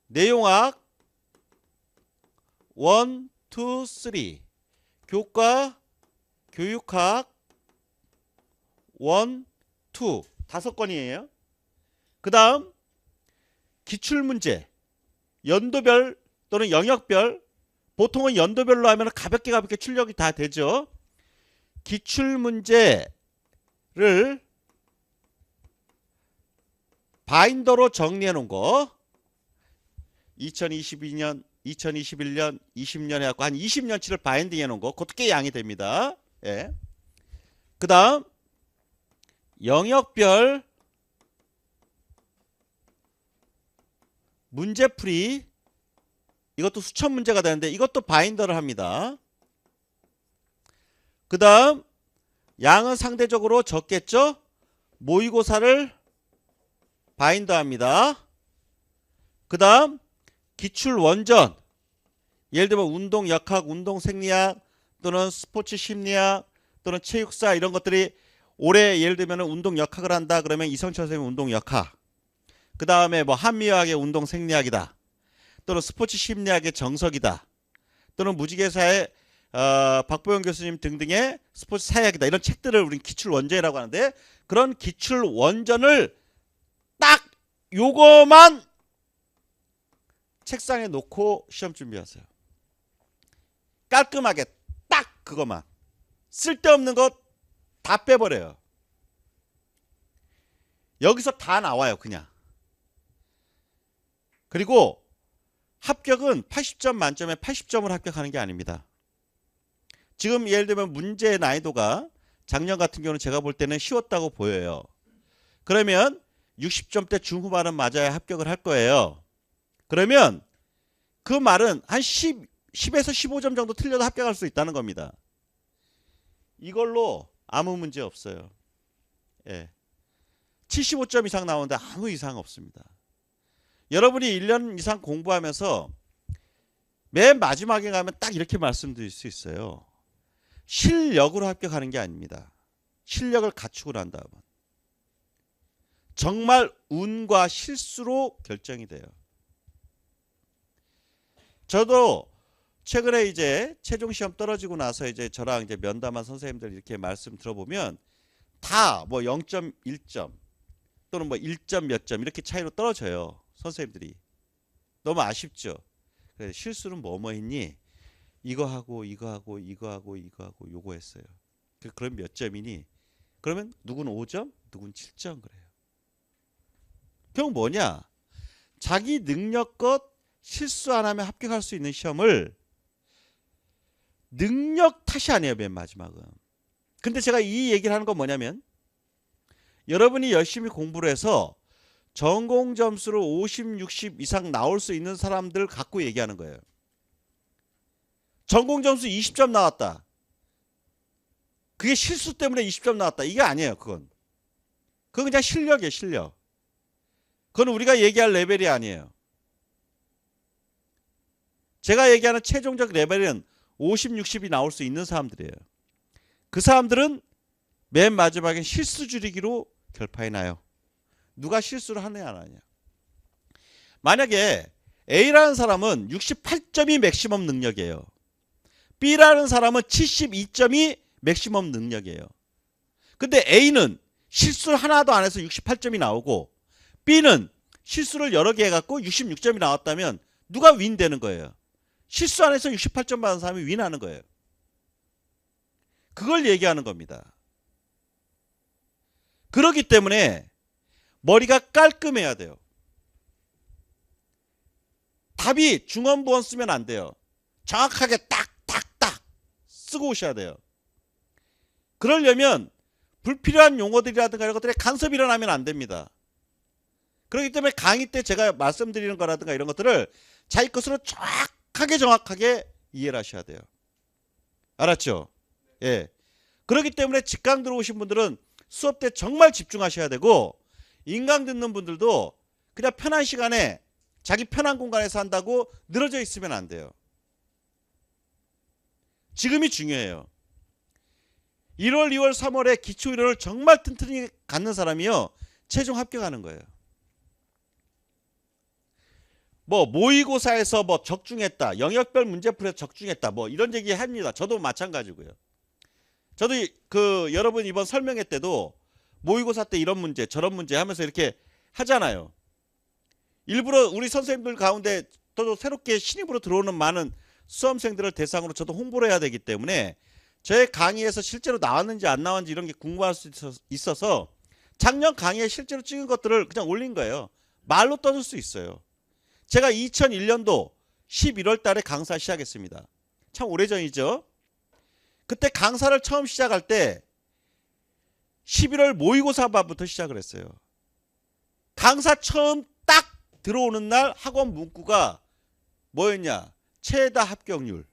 내용학 1, 2, 3 교과, 교육학 1, 2 5건이에요. 그 다음 기출문제 연도별 또는 영역별 보통은 연도별로 하면 가볍게 출력이 다 되죠. 기출문제를 바인더로 정리해 놓은 거 2022년, 2021년, 20년에 갖고 한 20년치를 바인딩 해 놓은 거 그것도 꽤 양이 됩니다. 예. 그 다음 영역별 문제풀이 이것도 수천 문제가 되는데 이것도 바인더를 합니다. 그 다음 양은 상대적으로 적겠죠. 모의고사를 바인더 합니다. 그 다음 기출 원전 예를 들면 운동 역학, 운동 생리학 또는 스포츠 심리학 또는 체육사 이런 것들이 올해 예를 들면 운동 역학을 한다 그러면 이성철 선생님 운동 역학 그 다음에 뭐 한미화학의 운동 생리학이다 또는 스포츠 심리학의 정석이다 또는 무지개사의 박보영 교수님 등등의 스포츠 사회학이다 이런 책들을 우리는 기출 원전이라고 하는데 그런 기출 원전을 딱 요거만 책상에 놓고 시험 준비하세요. 깔끔하게 딱 그것만 쓸데없는 것 다 빼버려요. 여기서 다 나와요 그냥. 그리고 합격은 80점 만점에 80점을 합격하는 게 아닙니다. 지금 예를 들면 문제의 난이도가 작년 같은 경우는 제가 볼 때는 쉬웠다고 보여요. 그러면 60점대 중후반은 맞아야 합격을 할 거예요. 그러면 그 말은 한 10에서 15점 정도 틀려도 합격할 수 있다는 겁니다. 이걸로 아무 문제 없어요. 예. 75점 이상 나오는데 아무 이상 없습니다. 여러분이 1년 이상 공부하면서 맨 마지막에 가면 딱 이렇게 말씀드릴 수 있어요. 실력으로 합격하는 게 아닙니다. 실력을 갖추고 난 다음은 정말 운과 실수로 결정이 돼요. 저도 최근에 이제 최종 시험 떨어지고 나서 이제 저랑 이제 면담한 선생님들 이렇게 말씀 들어보면 다 뭐 0.1점 또는 뭐 1점 몇 점 이렇게 차이로 떨어져요. 선생님들이. 너무 아쉽죠. 그래서 실수는 뭐뭐 했니? 이거 하고 이거 하고 이거 하고 이거 하고 요거 했어요. 그럼 몇 점이니? 그러면 누구는 5점, 누구는 7점 그래요. 결국 뭐냐? 자기 능력껏 실수 안 하면 합격할 수 있는 시험을 능력 탓이 아니에요. 맨 마지막은. 근데 제가 이 얘기를 하는 건 뭐냐면 여러분이 열심히 공부를 해서 전공 점수를 50, 60 이상 나올 수 있는 사람들 갖고 얘기하는 거예요. 전공 점수 20점 나왔다. 그게 실수 때문에 20점 나왔다. 이게 아니에요. 그건 그냥 실력이에요. 실력. 그건 우리가 얘기할 레벨이 아니에요. 제가 얘기하는 최종적 레벨은 50, 60이 나올 수 있는 사람들이에요. 그 사람들은 맨 마지막에 실수 줄이기로 결판이 나요. 누가 실수를 하느냐 안 하느냐. 만약에 A라는 사람은 68점이 맥시멈 능력이에요. B라는 사람은 72점이 맥시멈 능력이에요. 근데 A는 실수를 하나도 안 해서 68점이 나오고 B는 실수를 여러 개 해갖고 66점이 나왔다면 누가 윈 되는 거예요? 실수 안 해서 68점 받은 사람이 윈하는 거예요. 그걸 얘기하는 겁니다. 그렇기 때문에 머리가 깔끔해야 돼요. 답이 중언부언 쓰면 안 돼요. 정확하게 딱딱딱 쓰고 오셔야 돼요. 그러려면 불필요한 용어들이라든가 이런 것들에 간섭이 일어나면 안 됩니다. 그렇기 때문에 강의 때 제가 말씀드리는 거라든가 이런 것들을 자기 것으로 정확하게 이해를 하셔야 돼요. 알았죠? 예. 그렇기 때문에 직강 들어오신 분들은 수업 때 정말 집중하셔야 되고 인강 듣는 분들도 그냥 편한 시간에 자기 편한 공간에서 한다고 늘어져 있으면 안 돼요. 지금이 중요해요. 1월, 2월, 3월에 기초이론을 정말 튼튼히 갖는 사람이요. 최종 합격하는 거예요. 뭐 모의고사에서 뭐 적중했다. 영역별 문제풀이에서 적중했다. 뭐 이런 얘기 합니다. 저도 마찬가지고요. 저도 그 여러분 이번 설명회 때도 모의고사 때 이런 문제 저런 문제 하면서 이렇게 하잖아요. 일부러 우리 선생님들 가운데 또 새롭게 신입으로 들어오는 많은 수험생들을 대상으로 저도 홍보를 해야 되기 때문에 저의 강의에서 실제로 나왔는지 안 나왔는지 이런 게 궁금할 수 있어서 작년 강의에 실제로 찍은 것들을 그냥 올린 거예요. 말로 떠들 수 있어요. 제가 2001년도 11월 달에 강사 시작했습니다. 참 오래전이죠. 그때 강사를 처음 시작할 때 11월 모의고사반부터 시작을 했어요. 강사 처음 딱 들어오는 날 학원 문구가 뭐였냐? 최다 합격률,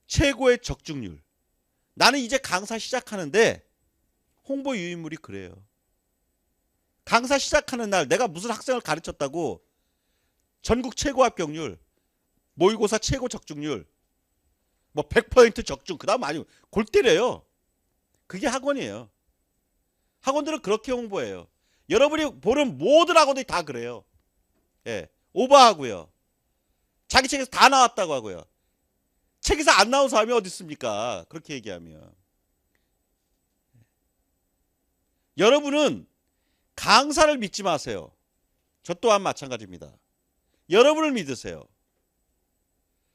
최고의 적중률. 나는 이제 강사 시작하는데 홍보 유인물이 그래요. 강사 시작하는 날 내가 무슨 학생을 가르쳤다고 전국 최고 합격률, 모의고사 최고 적중률, 뭐 100% 적중, 그 다음 아니고 골 때려요. 그게 학원이에요. 학원들은 그렇게 홍보해요. 여러분이 보는 모든 학원들이 다 그래요. 예, 오버하고요. 자기 책에서 다 나왔다고 하고요. 책에서 안 나온 사람이 어디 있습니까? 그렇게 얘기하면. 여러분은 강사를 믿지 마세요. 저 또한 마찬가지입니다. 여러분을 믿으세요.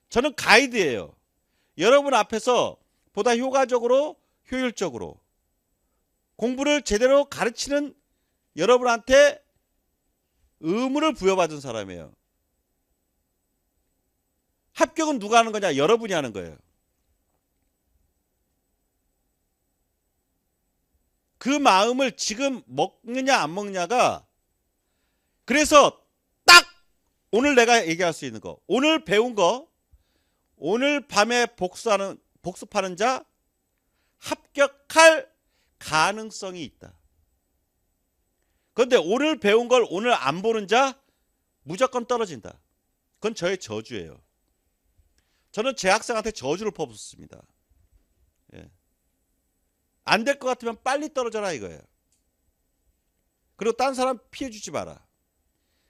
저는 가이드예요. 여러분 앞에서 보다 효과적으로 효율적으로 공부를 제대로 가르치는 여러분한테 의무를 부여받은 사람이에요. 합격은 누가 하는 거냐? 여러분이 하는 거예요. 그 마음을 지금 먹느냐 안 먹느냐가, 그래서 딱 오늘 내가 얘기할 수 있는 거, 오늘 배운 거, 오늘 밤에 복습하는 자 합격할 가능성이 있다. 그런데 오늘 배운 걸 오늘 안 보는 자 무조건 떨어진다. 그건 저의 저주예요. 저는 제 학생한테 저주를 퍼붓습니다. 예. 안 될 것 같으면 빨리 떨어져라 이거예요. 그리고 딴 사람 피해주지 마라.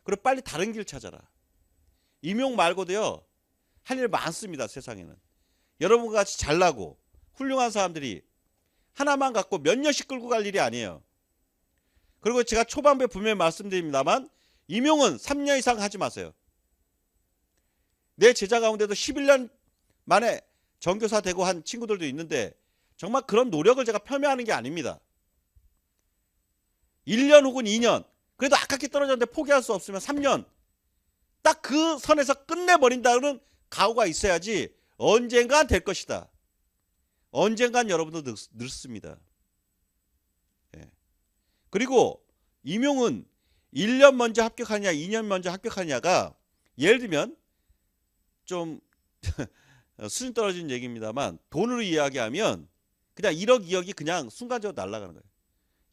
그리고 빨리 다른 길 찾아라. 임용 말고도요, 할 일 많습니다. 세상에는. 여러분과 같이 잘나고 훌륭한 사람들이 하나만 갖고 몇 년씩 끌고 갈 일이 아니에요. 그리고 제가 초반부에 분명히 말씀드립니다만, 임용은 3년 이상 하지 마세요. 내 제자 가운데도 11년 만에 전교사 되고 한 친구들도 있는데, 정말 그런 노력을 제가 폄훼하는 게 아닙니다. 1년 혹은 2년, 그래도 아깝게 떨어졌는데 포기할 수 없으면 3년, 딱 그 선에서 끝내버린다는 각오가 있어야지 언젠간 될 것이다. 언젠간 여러분도 늙습니다. 예. 그리고 임용은 1년 먼저 합격하냐 2년 먼저 합격하냐가, 예를 들면 좀 수준 떨어진 얘기입니다만, 돈으로 이야기하면 그냥 1억 2억이 그냥 순간적으로 날아가는 거예요.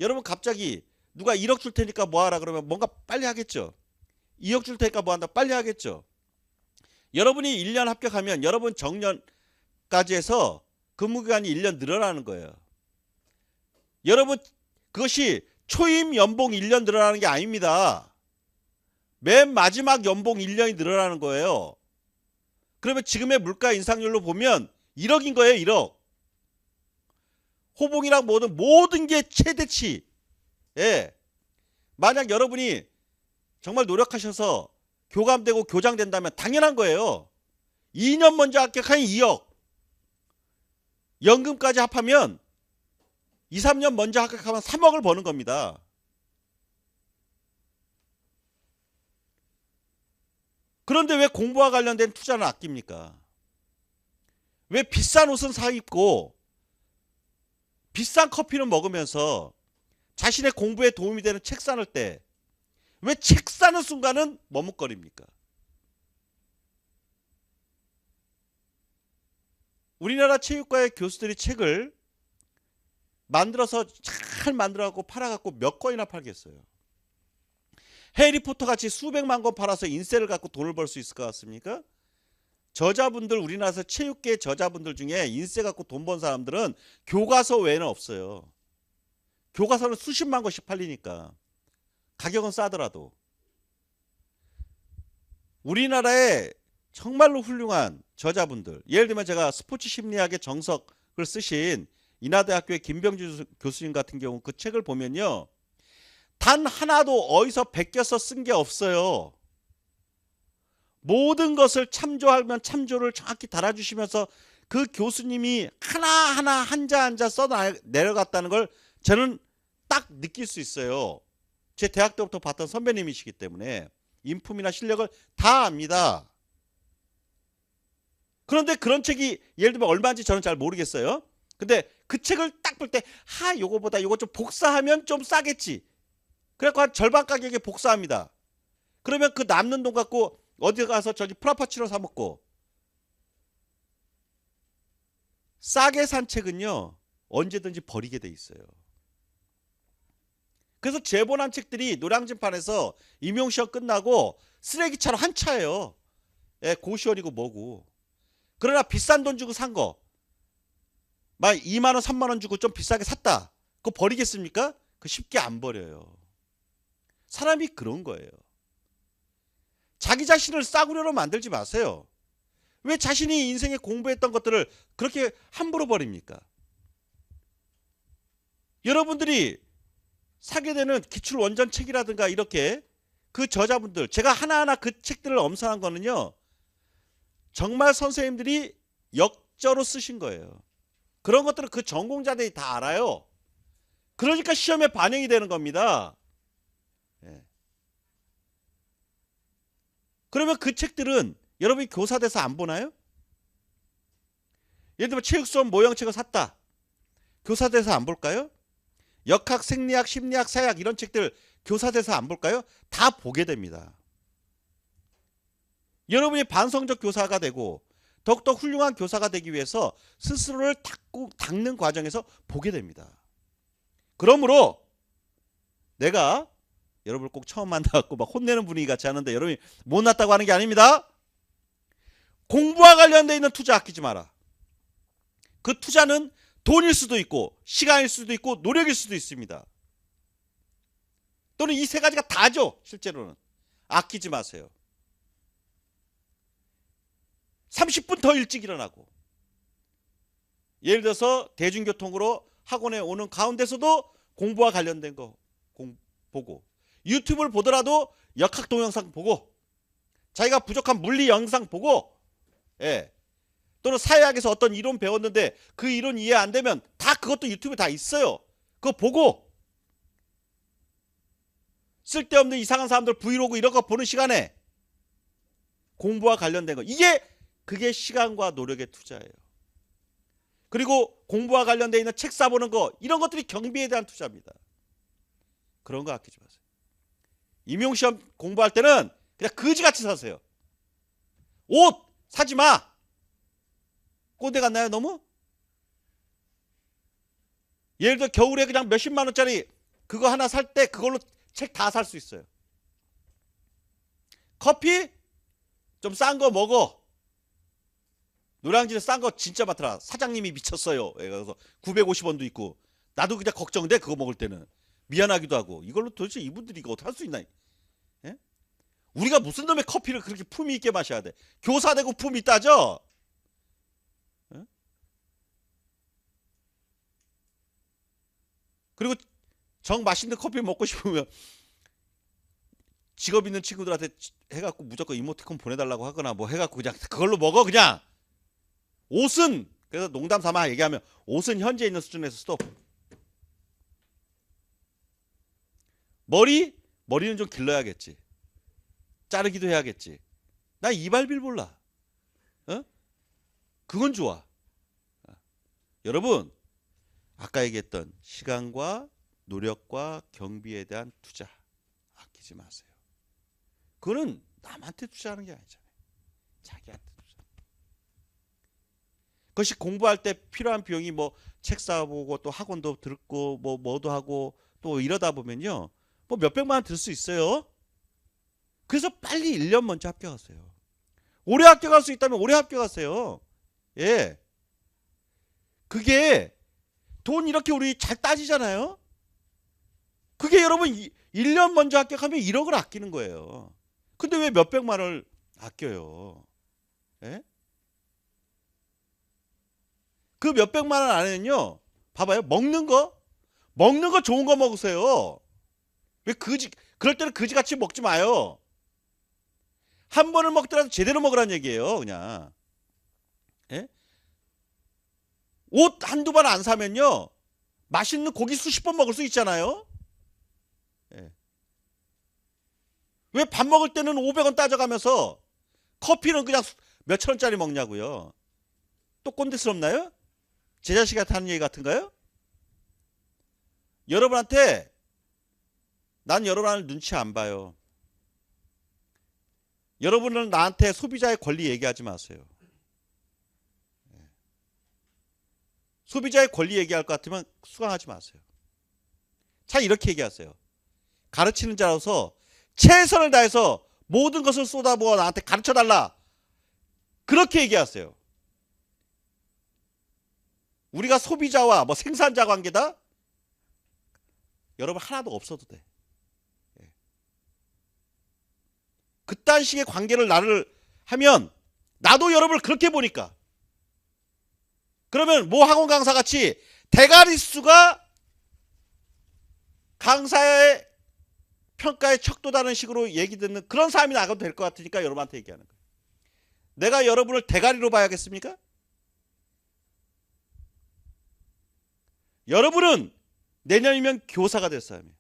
여러분 갑자기 누가 1억 줄 테니까 뭐 하라 그러면 뭔가 빨리 하겠죠. 2억 줄 테니까 뭐 한다 빨리 하겠죠. 여러분이 1년 합격하면 여러분 정년까지 해서 근무기간이 1년 늘어나는 거예요. 여러분 그것이 초임 연봉 1년 늘어나는 게 아닙니다. 맨 마지막 연봉 1년이 늘어나는 거예요. 그러면 지금의 물가 인상률로 보면 1억인 거예요. 1억. 호봉이랑 모든 게 최대치. 예. 만약 여러분이 정말 노력하셔서 교감되고 교장된다면 당연한 거예요. 2년 먼저 합격하니 2억. 연금까지 합하면 2, 3년 먼저 합격하면 3억을 버는 겁니다. 그런데 왜 공부와 관련된 투자는 아낍니까? 왜 비싼 옷은 사 입고 비싼 커피는 먹으면서 자신의 공부에 도움이 되는 책 사는 때 왜 책 사는 순간은 머뭇거립니까? 우리나라 체육과의 교수들이 책을 만들어서 잘 만들어갖고 팔아갖고 몇 권이나 팔겠어요. 해리포터 같이 수백만 권 팔아서 인쇄를 갖고 돈을 벌 수 있을 것 같습니까? 저자분들, 우리나라에서 체육계 저자분들 중에 인쇄 갖고 돈 번 사람들은 교과서 외에는 없어요. 교과서는 수십만 권씩 팔리니까 가격은 싸더라도. 우리나라에 정말로 훌륭한 저자분들, 예를 들면 제가 스포츠 심리학의 정석을 쓰신 인하대학교의 김병주 교수님 같은 경우 그 책을 보면요, 단 하나도 어디서 베껴서 쓴 게 없어요. 모든 것을 참조하면 참조를 정확히 달아주시면서 그 교수님이 하나하나 한자 한자 써 내려갔다는 걸 저는 딱 느낄 수 있어요. 제 대학 때부터 봤던 선배님이시기 때문에 인품이나 실력을 다 압니다. 그런데 그런 책이 예를 들면 얼마인지 저는 잘 모르겠어요. 근데 그 책을 딱 볼 때 요거보다 요거 좀 복사하면 좀 싸겠지. 그래서 한 절반 가격에 복사합니다. 그러면 그 남는 돈 갖고 어디 가서 저기 프라파치노 사 먹고. 싸게 산 책은요 언제든지 버리게 돼 있어요. 그래서 재본한 책들이 노량진판에서 임용시험 끝나고 쓰레기차로 한 차예요. 예, 고시원이고 뭐고. 그러나 비싼 돈 주고 산 거, 막 2만 원 3만 원 주고 좀 비싸게 샀다, 그거 버리겠습니까? 그거 쉽게 안 버려요. 사람이 그런 거예요. 자기 자신을 싸구려로 만들지 마세요. 왜 자신이 인생에 공부했던 것들을 그렇게 함부로 버립니까? 여러분들이 사게 되는 기출 원전 책이라든가 이렇게 그 저자분들, 제가 하나하나 그 책들을 엄선한 거는요, 정말 선생님들이 역저로 쓰신 거예요. 그런 것들은 그 전공자들이 다 알아요. 그러니까 시험에 반영이 되는 겁니다. 예. 그러면 그 책들은 여러분이 교사 돼서 안 보나요? 예를 들면 체육수업 모형책을 샀다. 교사 돼서 안 볼까요? 역학, 생리학, 심리학, 사회학 이런 책들 교사돼서 안 볼까요? 다 보게 됩니다. 여러분이 반성적 교사가 되고 더욱더 훌륭한 교사가 되기 위해서 스스로를 닦는 과정에서 보게 됩니다. 그러므로 내가 여러분을 꼭 처음 만나갖고 막 혼내는 분위기 같이 하는데 여러분이 못났다고 하는 게 아닙니다. 공부와 관련되어 있는 투자 아끼지 마라. 그 투자는 돈일 수도 있고 시간일 수도 있고 노력일 수도 있습니다. 또는 이 세 가지가 다죠. 실제로는 아끼지 마세요. 30분 더 일찍 일어나고 예를 들어서 대중교통으로 학원에 오는 가운데서도 공부와 관련된 거 보고 유튜브를 보더라도 역학 동영상 보고 자기가 부족한 물리 영상 보고 예. 또는 사회학에서 어떤 이론 배웠는데 그 이론 이해 안 되면 다 그것도 유튜브에 다 있어요. 그거 보고 쓸데없는 이상한 사람들 브이로그 이런 거 보는 시간에 공부와 관련된 거 그게 시간과 노력의 투자예요. 그리고 공부와 관련되어 있는 책 사보는 거 이런 것들이 경비에 대한 투자입니다. 그런 거 아끼지 마세요. 임용시험 공부할 때는 그냥 거지같이 사세요. 옷 사지 마. 꼰대 같나요 너무? 예를 들어 겨울에 그냥 몇십만 원짜리 그거 하나 살 때 그걸로 책 다 살 수 있어요. 커피 좀 싼 거 먹어. 노량진에 싼 거 진짜 많더라. 사장님이 미쳤어요. 그래서 950원도 있고 나도 그냥 걱정돼 그거 먹을 때는. 미안하기도 하고 이걸로 도대체 이분들이 이거 어떻게 할 수 있나. 예? 우리가 무슨 놈의 커피를 그렇게 품위 있게 마셔야 돼. 교사 되고 품위 있다죠. 예? 그리고 정 맛있는 커피 먹고 싶으면 직업 있는 친구들한테 해갖고 무조건 이모티콘 보내달라고 하거나 뭐 해갖고 그냥 그걸로 먹어 그냥. 옷은 그래서 농담 삼아 얘기하면 옷은 현재 있는 수준에서 스톱. 머리는 좀 길러야겠지. 자르기도 해야겠지. 나 이발빌 몰라. 어? 그건 좋아. 여러분 아까 얘기했던 시간과 노력과 경비에 대한 투자 아끼지 마세요. 그거는 남한테 투자하는 게 아니잖아요. 자기한테 투자. 그것이 공부할 때 필요한 비용이 뭐 책 사보고 또 학원도 듣고 뭐도 하고 또 이러다 보면요. 뭐 몇백만 원 들 수 있어요. 그래서 빨리 1년 먼저 합격하세요. 올해 합격할 수 있다면 올해 합격하세요. 예. 그게 돈 이렇게 우리 잘 따지잖아요. 그게 여러분 1년 먼저 합격하면 1억을 아끼는 거예요. 근데 왜 몇백만 원을 아껴요? 예? 그 몇백만 원 안에는요. 봐봐요. 먹는 거 좋은 거 먹으세요. 왜 그럴 때는 거지같이 먹지 마요. 한 번을 먹더라도 제대로 먹으라는 얘기예요. 그냥. 예? 옷 한두 번 안 사면요. 맛있는 고기 수십 번 먹을 수 있잖아요. 예. 왜 밥 먹을 때는 500원 따져가면서 커피는 그냥 몇천 원짜리 먹냐고요. 또 꼰대스럽나요? 제 자식한테 하는 얘기 같은가요? 난 여러분한테 눈치 안 봐요. 여러분은 나한테 소비자의 권리 얘기하지 마세요. 소비자의 권리 얘기할 것 같으면 수강하지 마세요. 차 이렇게 얘기하세요. 가르치는 자로서 최선을 다해서 모든 것을 쏟아부어 나한테 가르쳐달라. 그렇게 얘기하세요. 우리가 소비자와 뭐 생산자 관계다? 여러분 하나도 없어도 돼. 그딴 식의 관계를 나를 하면 나도 여러분을 그렇게 보니까 그러면 모 학원 강사 같이 대가리 수가 강사의 평가에 척도다는 식으로 얘기 듣는 그런 사람이 나가도 될 것 같으니까 여러분한테 얘기하는 거예요. 내가 여러분을 대가리로 봐야겠습니까? 여러분은 내년이면 교사가 될 사람이에요.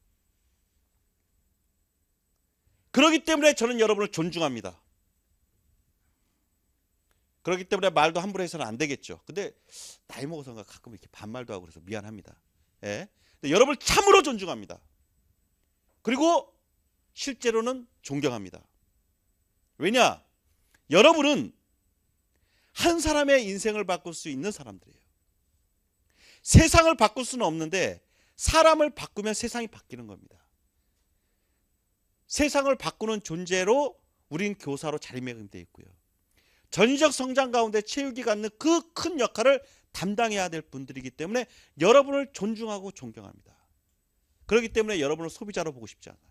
그렇기 때문에 저는 여러분을 존중합니다. 그렇기 때문에 말도 함부로 해서는 안 되겠죠. 근데 나이 먹어서인가 가끔 이렇게 반말도 하고 그래서 미안합니다. 예. 여러분을 참으로 존중합니다. 그리고 실제로는 존경합니다. 왜냐? 여러분은 한 사람의 인생을 바꿀 수 있는 사람들이에요. 세상을 바꿀 수는 없는데 사람을 바꾸면 세상이 바뀌는 겁니다. 세상을 바꾸는 존재로 우린 교사로 자리매김되어 있고요. 전인적 성장 가운데 체육이 갖는 그 큰 역할을 담당해야 될 분들이기 때문에 여러분을 존중하고 존경합니다. 그렇기 때문에 여러분을 소비자로 보고 싶지 않아요.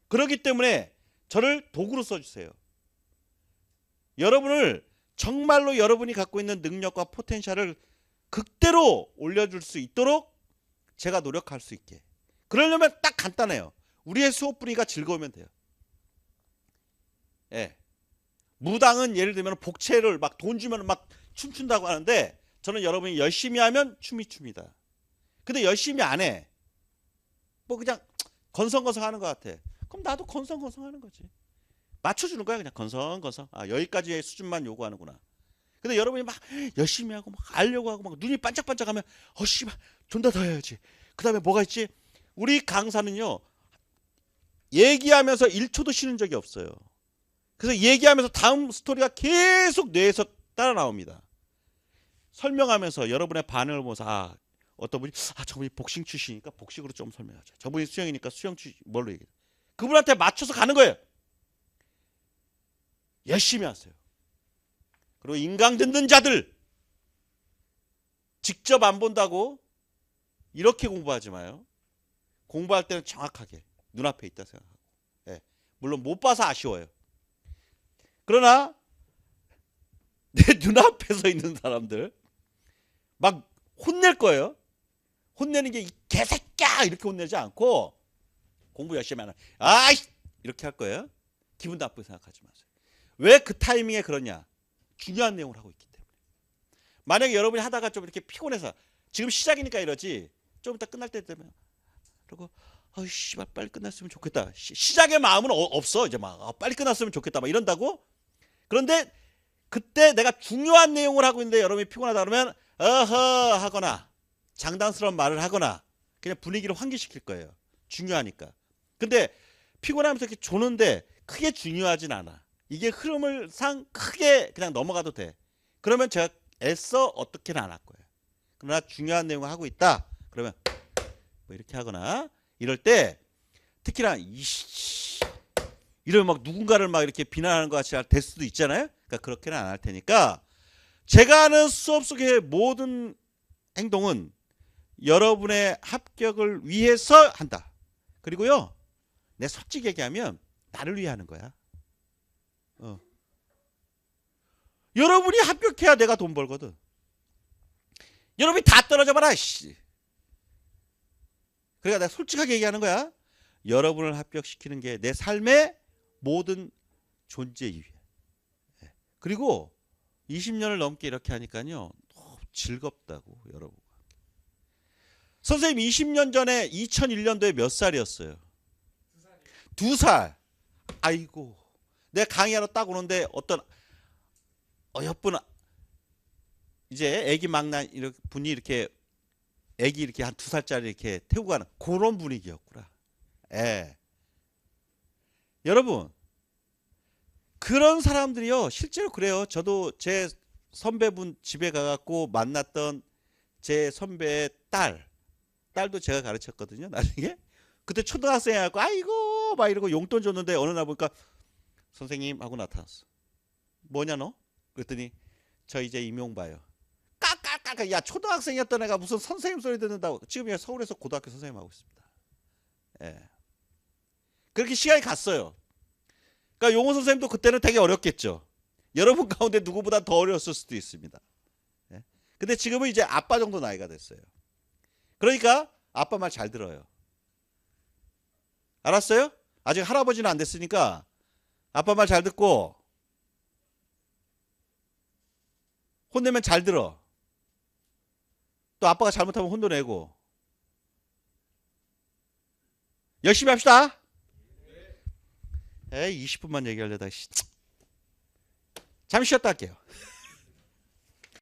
그렇기 때문에 저를 도구로 써주세요. 여러분을 정말로 여러분이 갖고 있는 능력과 포텐셜을 극대로 올려줄 수 있도록 제가 노력할 수 있게. 그러려면 딱 간단해요. 우리의 수업 분위기가 즐거우면 돼요. 예. 무당은 예를 들면 복채를 막 돈 주면 막 춤춘다고 하는데 저는 여러분이 열심히 하면 춤이 춥니다. 근데 열심히 안 해. 뭐 그냥 건성건성 하는 것 같아. 그럼 나도 건성건성 하는 거지. 맞춰주는 거야 그냥 건성건성. 아 여기까지의 수준만 요구하는구나. 근데 여러분이 막 열심히 하고 막 알려고 하고 막 눈이 반짝반짝하면 씨발 좀 더 해야지. 그 다음에 뭐가 있지? 우리 강사는요 얘기하면서 1초도 쉬는 적이 없어요. 그래서 얘기하면서 다음 스토리가 계속 뇌에서 따라 나옵니다. 설명하면서 여러분의 반응을 보면서 어떤 분이 저분이 복싱 출신이니까 복식으로 좀 설명하자. 저분이 수영이니까 수영 출신 뭘로 얘기해. 그분한테 맞춰서 가는 거예요. 열심히 하세요. 그리고 인강 듣는 자들 직접 안 본다고 이렇게 공부하지 마요. 공부할 때는 정확하게 눈앞에 있다 생각하고. 예. 물론 못 봐서 아쉬워요. 그러나 내 눈앞에 서 있는 사람들 막 혼낼 거예요. 혼내는 게 이 개새끼야 이렇게 혼내지 않고 공부 열심히 하는 아이 이렇게 할 거예요. 기분 나쁘게 생각하지 마세요. 왜 그 타이밍에 그러냐? 중요한 내용을 하고 있기 때문에. 만약에 여러분이 하다가 좀 이렇게 피곤해서 지금 시작이니까 이러지 좀 이따 끝날 때 되면 그리고 씨발 빨리 끝났으면 좋겠다. 시작의 마음은 없어. 이제 막 빨리 끝났으면 좋겠다 막 이런다고. 그런데 그때 내가 중요한 내용을 하고 있는데 여러분이 피곤하다 그러면 어허 하거나 장난스러운 말을 하거나 그냥 분위기를 환기시킬 거예요. 중요하니까. 근데 피곤하면서 이렇게 조는데 크게 중요하진 않아. 이게 흐름을 상 크게 그냥 넘어가도 돼. 그러면 제가 애써 어떻게는 안 할 거예요. 그러나 중요한 내용을 하고 있다. 그러면 뭐 이렇게 하거나 이럴 때 특히나 이러면 막 누군가를 막 이렇게 비난하는 것 같이 될 수도 있잖아요. 그러니까 그렇게는 안 할 테니까 제가 하는 수업 속의 모든 행동은 여러분의 합격을 위해서 한다. 그리고요, 내 솔직히 얘기하면 나를 위해 하는 거야. 여러분이 합격해야 내가 돈 벌거든. 여러분이 다 떨어져 봐라. 그러니까 내가 솔직하게 얘기하는 거야. 여러분을 합격시키는 게 내 삶의 모든 존재 이유야. 그리고 20년을 넘게 이렇게 하니까요. 너무 즐겁다고 여러분. 선생님 20년 전에 2001년도에 몇 살이었어요? 2살. 아이고. 내가 강의하러 딱 오는데 어떤 어여쁜 이제 애기 막난 분이 이렇게 애기 이렇게 한 2살짜리 이렇게 태우고 가는 그런 분위기였구나. 예. 여러분 그런 사람들이요 실제로 그래요. 저도 제 선배분 집에 가갖고 만났던 제 선배의 딸도 제가 가르쳤거든요. 나중에 그때 초등학생이었고 아이고 막 이러고 용돈 줬는데 어느 날 보니까 선생님 하고 나타났어. 뭐냐 너? 그랬더니 저 이제 임용 봐요. 까까까까 야 초등학생이었던 애가 무슨 선생님 소리 듣는다고. 지금 서울에서 고등학교 선생님 하고 있습니다. 예. 그렇게 시간이 갔어요. 그러니까 용호 선생님도 그때는 되게 어렵겠죠. 여러분 가운데 누구보다 더 어려웠을 수도 있습니다. 예. 근데 지금은 이제 아빠 정도 나이가 됐어요. 그러니까 아빠 말 잘 들어요. 알았어요? 아직 할아버지는 안 됐으니까 아빠 말 잘 듣고 혼내면 잘 들어. 또 아빠가 잘못하면 혼도 내고. 열심히 합시다. 에이 20분만 얘기하려다 잠시 쉬었다 할게요.